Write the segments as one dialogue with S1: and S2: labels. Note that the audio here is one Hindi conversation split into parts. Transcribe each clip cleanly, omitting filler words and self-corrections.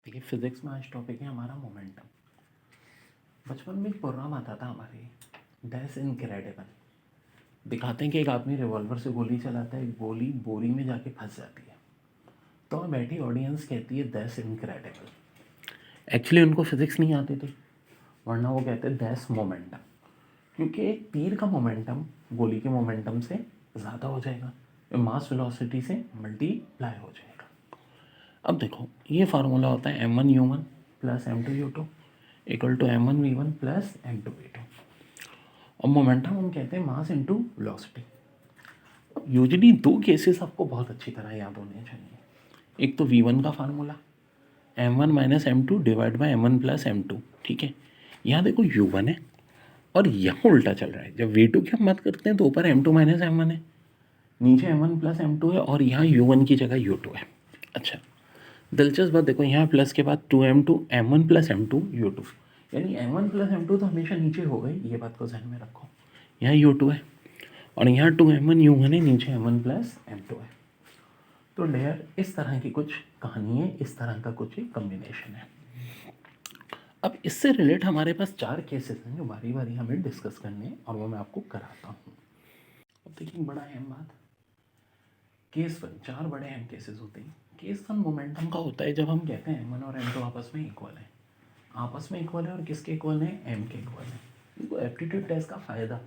S1: देखिए फिज़िक्स में आज टॉपिक है हमारा मोमेंटम। बचपन में एक प्रोग्राम आता था हमारे दैट्स इनक्रेडिबल। दिखाते हैं कि एक आदमी रिवॉल्वर से गोली चलाता है, गोली बोरी में जाके फंस जाती है। तो वहाँ बैठी ऑडियंस कहती है दैट्स इनक्रेडिबल। एक्चुअली उनको फिज़िक्स नहीं आती थी, वरना वो कहते हैं दैट्स मोमेंटम, क्योंकि एक तीर का मोमेंटम गोली के मोमेंटम से ज़्यादा हो जाएगा, मास वेलोसिटी से मल्टीप्लाई हो जाएगा। अब देखो ये फार्मूला होता है m1u1 plus m2u2 equal to m1v1 plus m2v2। और मोमेंटम हम कहते हैं मास इनटू वेलोसिटी। अब यूजुअली दो केसेस आपको बहुत अच्छी तरह याद होने चाहिए। एक तो v1 का formula m1 minus m2 divide by m1 plus m2, ठीक है। यहाँ देखो u1 है और यहाँ उल्टा चल रहा है। जब v2 की हम बात करते हैं तो ऊपर m2 माइनस m1 है, नीचे m1 प्लस m2 है और यहाँ u1 की जगह u2 है। अच्छा, दिलचस्प बात देखो, यहाँ प्लस के बाद 2m2 m1 plus m2 u2, यानी m1 प्लस m2 तो हमेशा नीचे हो गई, ये बात को ध्यान में रखो। यहाँ u2 है और यहाँ 2m1 u1 है, नीचे m1 प्लस m2 है। तो डेयर इस तरह की कुछ कहानी है, इस तरह का कुछ कम्बिनेशन है। अब इससे रिलेट हमारे पास 4 केसेस हैं जो बारी बारी हमें डिस्कस करने हैं और वो मैं आपको कराता हूँ। अब देखिए बड़ा अहम बात, केस 1, 4 बड़े अहम केसेस होते हैं। केस 1 मोमेंटम का होता है जब हम कहते हैं m1 और m2 आपस में इक्वल है। आपस में इक्वल है और किसके इक्वल है? m के इक्वल है। देखो एप्टीट्यूड टेस्ट का फ़ायदा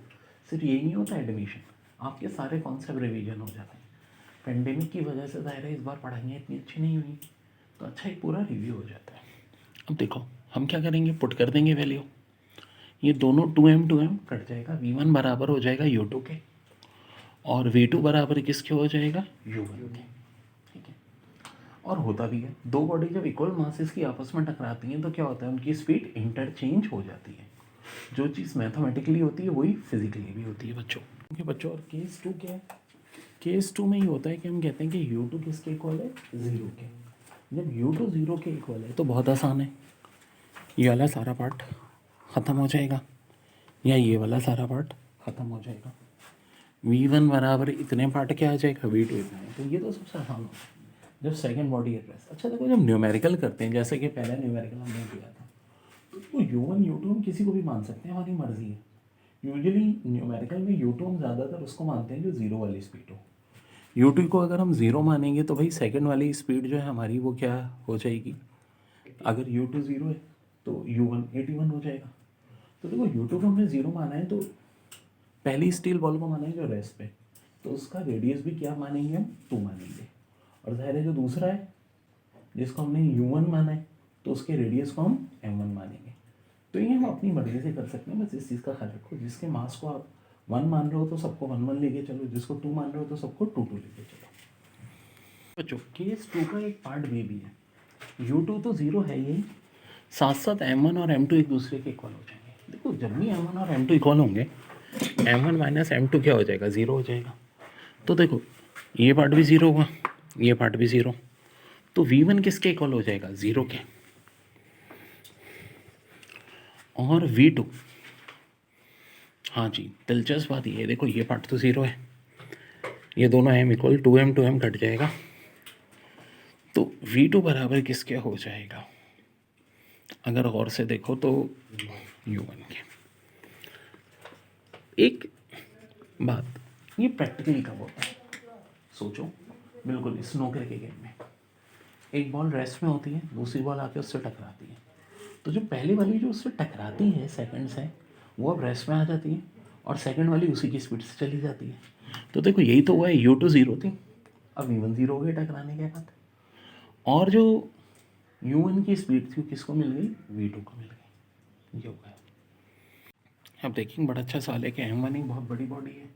S1: सिर्फ यही नहीं होता, एडमिशन आपके सारे कॉन्सेप्ट रिवीजन हो जाते हैं। पेंडेमिक की वजह से ज़ाहिर है इस बार पढ़ाइयाँ इतनी अच्छी नहीं हुई, तो अच्छा एक पूरा रिव्यू हो जाता है। अब देखो हम क्या करेंगे, पुट कर देंगे वैल्यू। ये दोनों 2m कट जाएगा, v1 बराबर हो जाएगा u2 के और v2 बराबर किसके हो जाएगा? u1 के, ठीक है। और होता भी है, दो बॉडी जब इक्वल मासेस की आपस में टकराती हैं तो क्या होता है, उनकी स्पीड इंटरचेंज हो जाती है। जो चीज़ मैथमेटिकली होती है वही फिजिकली भी होती है बच्चों। क्योंकि बच्चों और केस 2 क्या है? केस 2 में ये होता है कि हम कहते हैं कि u2 किसके इक्वल है? 0 के। जब u2 0 के इक्वल है तो बहुत आसान है, ये वाला सारा पार्ट ख़त्म हो जाएगा या ये वाला सारा पार्ट ख़त्म हो जाएगा। v1 बराबर इतने पार्ट क्या आ जाएगा? v2 इतना है। तो ये तो सबसे आसान होता है जब सेकंड बॉडी एड्रेस। अच्छा देखो, जब न्यूमेरिकल करते हैं, जैसे कि पहले न्यूमेरिकल हमने किया था, तो u1 u2 हम किसी को भी मान सकते हैं, हमारी मर्जी है। यूजुअली न्यूमेरिकल में u2 हम ज़्यादातर उसको मानते हैं जो ज़ीरो वाली स्पीड हो। u2 को अगर हम ज़ीरो मानेंगे तो भाई सेकंड वाली स्पीड जो है हमारी वो क्या हो जाएगी? अगर u2 ज़ीरो है तो u1 81 हो जाएगा। तो देखो u2 को हमने ज़ीरो माना है तो पहली स्टील बॉल को माना है जो रेस्ट पे, तो उसका रेडियस भी क्या मानेंगे हम? 2 मानेंगे। और ज़ाहिर है जो दूसरा है जिसको हमने u1 माना है तो उसके रेडियस को हम m1 मानेंगे। तो ये हम अपनी मर्जी से कर सकते हैं, बस इस चीज़ का ख्याल रखो। जिसके मास को आप 1 मान रहे हो तो सबको 1 1 लेके चलो, जिसको 2 मान रहे हो तो सबको 2 2 लेके चलो। बच्चों केस 2 का एक पार्ट बी भी है। u2 तो 0 है ही, साथ साथ m1 और m2 एक दूसरे के इक्वल हो जाएंगे। देखो जब भी m1 और m2 इक्वल होंगे, m1 माइनस m2 क्या हो जाएगा? 0 हो जाएगा। तो देखो ये पार्ट भी 0 हुआ, ये पार्ट भी 0, तो v1 किसके इक्वल हो जाएगा? 0 के। और v2, हाँ जी दिलचस्प बात ये देखो, ये पार्ट तो 0 है, ये दोनों m equal 2m 2m cut जाएगा, तो v2 बराबर किसके हो जाएगा? अगर गौर से देखो तो u1 के। एक बात, ये प्रैक्टिकली कब होता है? सोचो, बिल्कुल स्नूकर के गेम में एक बॉल रेस्ट में होती है, दूसरी बॉल आके उससे टकराती है, तो जो पहली वाली जो उससे टकराती है सेकंड से, वो अब रेस्ट में आ जाती है और सेकंड वाली उसी की स्पीड से चली जाती है। तो देखो यही तो हुआ है, u2 0 थी, अब v1 0 हो गई टकराने के बाद, और जो u1 की स्पीड थी वो किसको मिल गई? v2 को मिल गई। ये हो गया। अब देखिए बड़ा अच्छा सवाल है कि m1 एक बहुत बड़ी बॉडी है,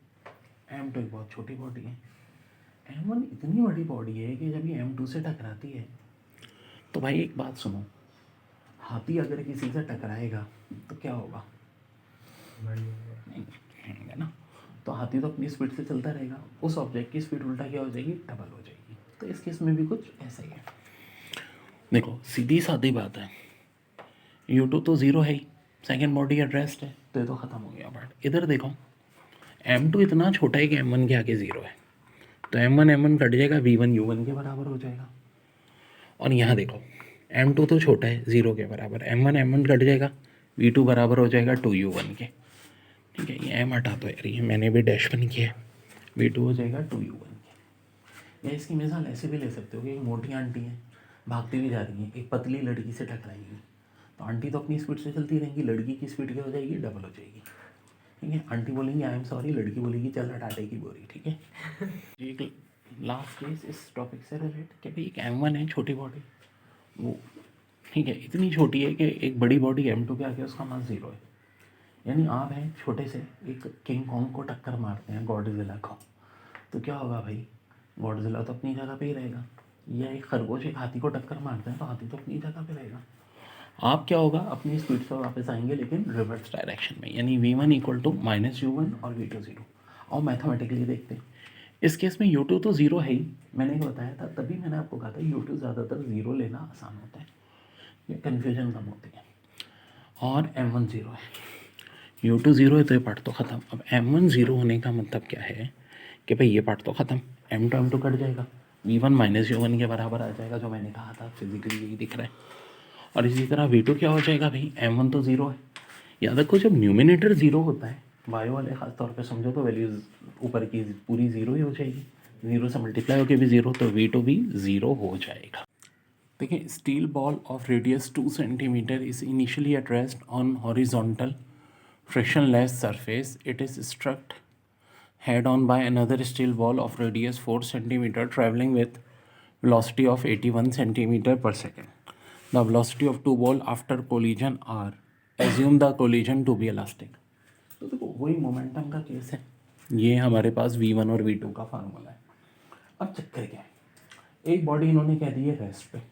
S1: m2 एक बहुत छोटी बॉडी है। m1 इतनी बड़ी बॉडी है कि जब ये m2 से टकराती है तो भाई एक बात सुनो, हाथी अगर किसी से टकराएगा तो क्या होगा? नहीं ना, तो हाथी तो अपनी स्पीड से चलता रहेगा, उस ऑब्जेक्ट की स्पीड उल्टा क्या हो जाएगी? डबल हो जाएगी। तो इस केस में भी कुछ ऐसा ही है। देखो सीधी सादी बात है, u2 तो 0 है ही, सेकेंड बॉडी एट रेस्ट है, तो ये तो ख़त्म हो गया पार्ट। इधर देखो m2 इतना छोटा है कि m1 के आगे 0 है, तो m1 m1 कट जाएगा, v1 u1 के बराबर हो जाएगा। और यहाँ देखो M2 तो छोटा है 0 के बराबर, M1 कट जाएगा, V2 बराबर हो जाएगा 2U1 के। ठीक है, ये M हटा दो यार, ये मैंने भी डैश बन किया है, V2 हो जाएगा 2U1 के। या इसकी मिसाल ऐसे भी ले सकते हो कि एक मोटी आंटी है, भागती हुई जा रही है, एक पतली लड़की से टकराएगी, तो आंटी तो अपनी स्पीड से चलती रहेगी, लड़की की स्पीड क्या हो जाएगी, डबल हो जाएगी। ठीक है, आंटी बोलेंगी आई एम सॉरी, लड़की बोलेगी चल टाटे की बोरी। ठीक है, एक लास्ट केस इस टॉपिक से रिलेट कि भाई एक M1 है, छोटी बॉडी, वो ठीक है इतनी छोटी है कि एक बड़ी बॉडी M2 के आगे उसका मास 0 है। यानी आप हैं छोटे से, एक किंग कॉन्ग को टक्कर मारते हैं गॉडजिला को, तो क्या होगा भाई, गॉडजिला तो अपनी जगह पे ही रहेगा। या एक खरगोश एक हाथी को टक्कर मारते हैं तो हाथी तो अपनी जगह पे रहेगा। आप क्या होगा, अपनी स्पीड से वापस आएंगे लेकिन रिवर्स डायरेक्शन में, यानी V1 इक्वल टू -U1 और V2 0। और मैथमेटिकली देखते हैं, इस केस में U2 तो 0 है ही, मैंने बताया था, तभी मैंने आपको कहा था U2 ज़्यादातर 0 लेना आसान होता है, ये कन्फ्यूजन कम होती है। और M1 0 है, U2 0 है तो ये पार्ट तो ख़त्म। अब M1 0 होने का मतलब क्या है कि भाई ये पार्ट तो ख़त्म, M2 कट जाएगा, V1 -U1 के बराबर आ जाएगा, जो मैंने कहा था फिजिकली यही दिख रहा है। और इसी तरह V2 क्या हो जाएगा भाई, M1 तो 0 है। याद रखो जब न्यूमिनेटर 0 होता है, बायो वाले ख़ास तौर पे समझो, तो वैल्यूज़ ऊपर की पूरी 0 ही हो जाएगी, 0 से मल्टीप्लाई होकर भी 0, तो V2 भी 0 हो जाएगा। देखिए, steel ball of radius 2 centimetre is initially at rest on horizontal frictionless surface. It is struck head on by another steel ball of radius 4 centimeter traveling with velocity of 81 centimeter per second. The velocity of two ball after collision are, assume the collision to be elastic. तो देखो वही मोमेंटम का केस है, ये हमारे पास V1 और V2 का फार्मूला है। अब चक्कर क्या है, एक बॉडी इन्होंने कह दी है रेस्ट पे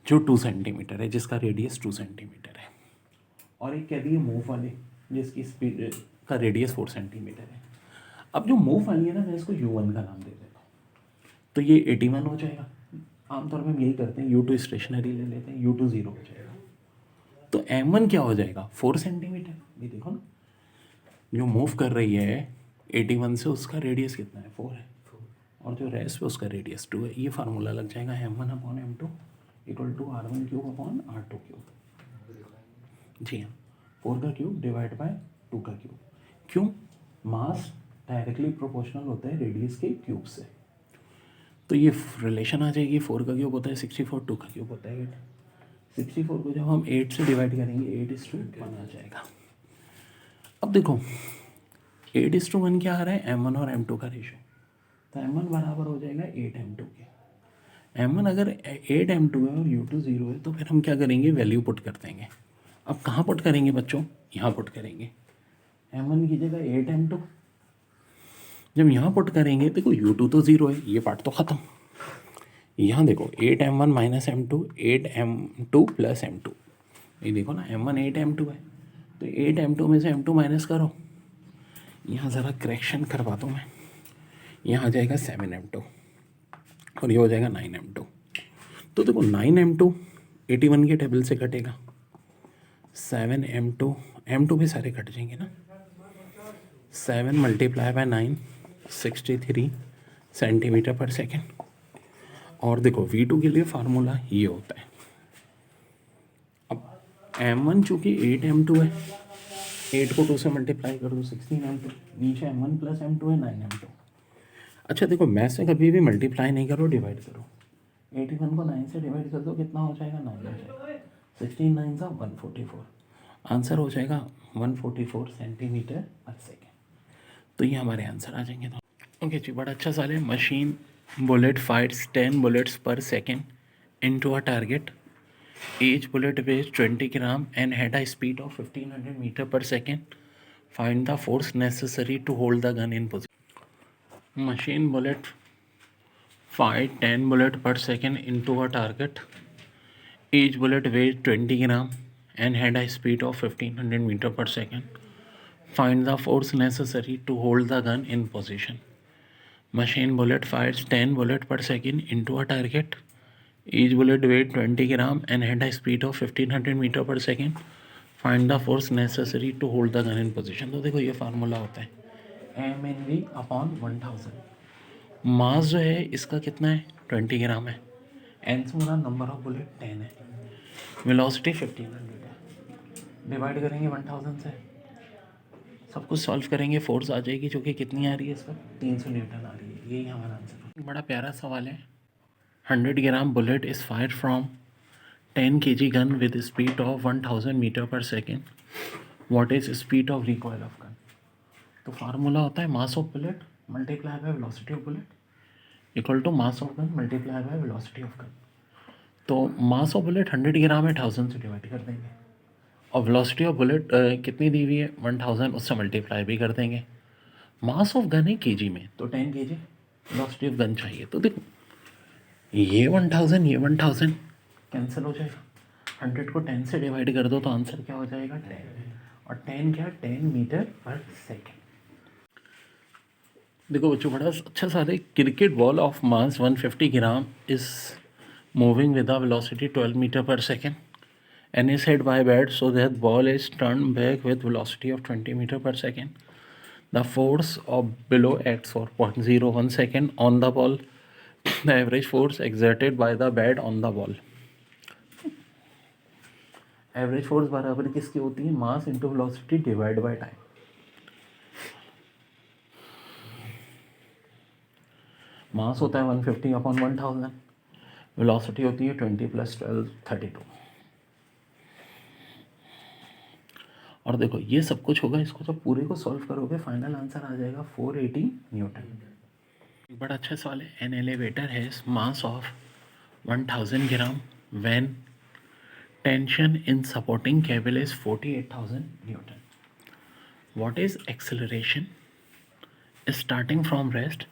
S1: जो 2 सेंटीमीटर है, जिसका रेडियस 2 सेंटीमीटर है, और एक कह दी है मूव वाली जिसकी स्पीड का रेडियस 4 सेंटीमीटर है। अब जो मूव वाली है ना, मैं इसको U1 का नाम दे देता हूँ, तो ये 81 हो जाएगा। आमतौर पर हम यही करते हैं, U2 स्टेशनरी ले लेते हैं, U2 0 हो जाएगा। तो M1 क्या हो जाएगा, 4 सेंटीमीटर। ये देखो ना, जो मूव कर रही है 81 से, उसका रेडियस कितना है, 4 है, और जो रेस्ट पे उसका रेडियस 2 है। ये फार्मूला लग जाएगा M1/M2 इक्वल टू R1³ जी हाँ, 4 का क्यूब डिवाइड बाय 2 का क्यूब। क्यों, मास डायरेक्टली प्रोपोर्शनल होता है रेडियस के क्यूब से, तो ये रिलेशन आ जाएगी। 4 का क्यूब होता है 64, 2 का क्यूब होता है 8। 64 को जब हम 8 से डिवाइड करेंगे 8:1 आ जाएगा। अब देखो 8:1 क्या आ रहा है, M1 और M2 का रेशो, तो M1 बराबर हो जाएगा 8M2 के। M1 अगर 8M2 है और U2 0 है, तो फिर हम क्या करेंगे, वैल्यू पुट कर देंगे। अब कहाँ पुट करेंगे बच्चों, यहाँ पुट करेंगे। M1 की जगह 8M2, जब यहाँ पुट करेंगे देखो U2 तो 0 है, ये पार्ट तो ख़त्म। यहाँ देखो 8M1 - M2, 8M2 + M2, ये देखो ना, M1 8M2 है, तो 8M2 में से M2 माइनस करो। यहाँ ज़रा करेक्शन करवा दूँ मैं, यहाँ आ जाएगा 7M2 और ये हो जाएगा 9M2। तो देखो 9M2 81 के टेबल से कटेगा, 7M2, M2 भी सारे कट जाएंगे ना, 7 × 9 63 सेंटीमीटर पर सेकेंड। और देखो V2 के लिए फार्मूला ये होता है। अब M1 चूँकि 8M2 है, 8 को 2 से मल्टीप्लाई कर दो 16M2, नीचे M1 + M2 है 9M2। अच्छा देखो, मैथ से कभी भी मल्टीप्लाई नहीं करो, डिवाइड करो। 81 को 9 से डिवाइड कर दो, कितना हो जाएगा, 9 हो जाएगा। 16 9 × 144, आंसर हो जाएगा 144 सेंटीमीटर पर सेकेंड। तो ये हमारे आंसर आ जाएंगे। ओके जी, बड़ा अच्छा सवाल है। Machine bullet fires 10 bullets per second into a target. Each bullet weighs 20 gram and had a speed of 1500 meter per second. Find the force necessary to hold the gun in position. Machine bullet fired 10 bullets per second into a target. Each bullet weighs 20 gram and had a speed of 1500 meter per second. Find the force necessary to hold the gun in position. Machine bullet fires 10 bullets per second into a target. Each bullet weighed 20 gram and had a speed of 1500 meter per second. Find the force necessary to hold the gun in position. तो देखो ये फार्मूला होता है mNv/1000। मास जो है इसका कितना है, 20 ग्राम है, एन से मुराद नंबर ऑफ बुलेट 10 है, वेलोसिटी 1500 है, डिवाइड करेंगे 1000 से, सब कुछ सॉल्व करेंगे, फोर्स आ जाएगी जो कि कितनी आ रही है इस पर 300 न्यूटन आ रही है। यही हमारा आंसर है। बड़ा प्यारा सवाल है। 100 gram bullet is fire from 10 kg gun with speed of 1000 meter per second, what is speed of recoil of gun. तो फार्मूला होता है mass of bullet multiply by velocity of bullet equal to mass of gun multiply by velocity of gun. तो मास ऑफ बुलेट 100 ग्राम है, 1000 से डिवाइड कर देंगे, और वेलोसिटी ऑफ बुलेट कितनी दी हुई है 1000, उससे मल्टीप्लाई भी कर देंगे। मास ऑफ गन है केजी में, तो 10 kg वेलोसिटी ऑफ गन चाहिए। तो देखो ये 1000 ये 1000 कैंसिल हो जाएगा, 100 को 10 से डिवाइड कर दो तो आंसर क्या हो जाएगा 10, और 10 क्या 10 मीटर पर सेकेंड। देखो बच्चों बड़ा अच्छा सा है। Cricket ball of mass 150 gram is moving with a velocity 12 metre per second and is hit by a bat so that ball is turned back with velocity of 20 meter per second. The force of below acts for 0.01 second on the ball. The average force exerted by the bat on the ball. Average force बराबर किसकी होती है mass into velocity divide by time. Mass होता है 150 अपॉन 1000, वेलोसिटी होती है 20 + 12 32। और देखो ये सब कुछ होगा, इसको जब पूरे को सॉल्व करोगे फाइनल आंसर आ जाएगा 480 न्यूटन। बड़ा अच्छा सवाल है। An elevator has mass of 1000 gram when tension in supporting cable is 48,000 Newton. What is acceleration starting from rest,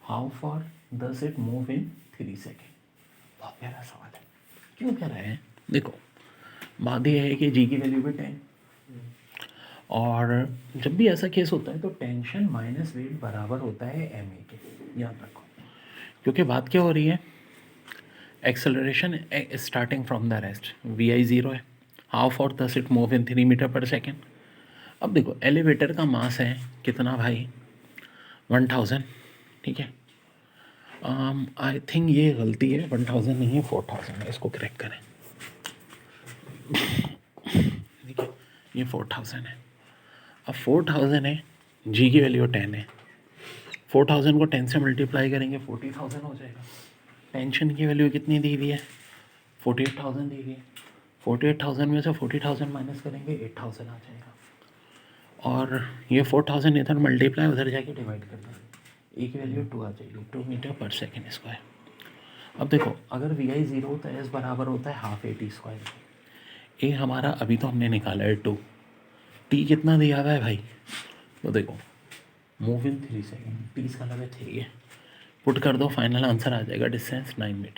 S1: how for does it move in 3 second. बहुत प्यारा सवाल है। क्यों प्यारा है, देखो बात यह है कि जी की वैल्यू भी 10, और जब भी ऐसा केस होता है तो टेंशन माइनस वेट बराबर होता है एम ए के, याद रखो। क्योंकि बात क्या हो रही है, acceleration starting from the rest, V I 0 है, how far does it move in 3 meter per second. अब देखो एलिवेटर का मास है कितना भाई 1000, ठीक है। आई थिंक ये गलती है, 1000 नहीं है 4000 है, इसको करेक्ट करें, ठीक है ये 4000 है। अब 4000 है, जी की वैल्यू 10 है, 4000 को 10 से मल्टीप्लाई करेंगे 40,000 हो जाएगा। टेंशन की वैल्यू कितनी दी हुई है 48,000 दी हुई है, 48,000 में से 40,000 माइनस करेंगे 8,000 आ जाएगा, और ये 4000 इधर मल्टीप्लाई उधर जाके डिवाइड कर देंगे, ए की वैल्यू 2 आ जाएगी, 2 मीटर पर सेकेंड स्क्वायर। अब देखो अगर वी आई 0 होता है एस बराबर होता है हाफ ए टी स्क्वायर। ए हमारा अभी तो हमने निकाला है 2, टी कितना दिया हुआ है भाई, तो देखो मूव इन 3 सेकेंड, टी इसका लगा 3 है, पुट कर दो फाइनल आंसर आ जाएगा डिस्टेंस 9 मीटर।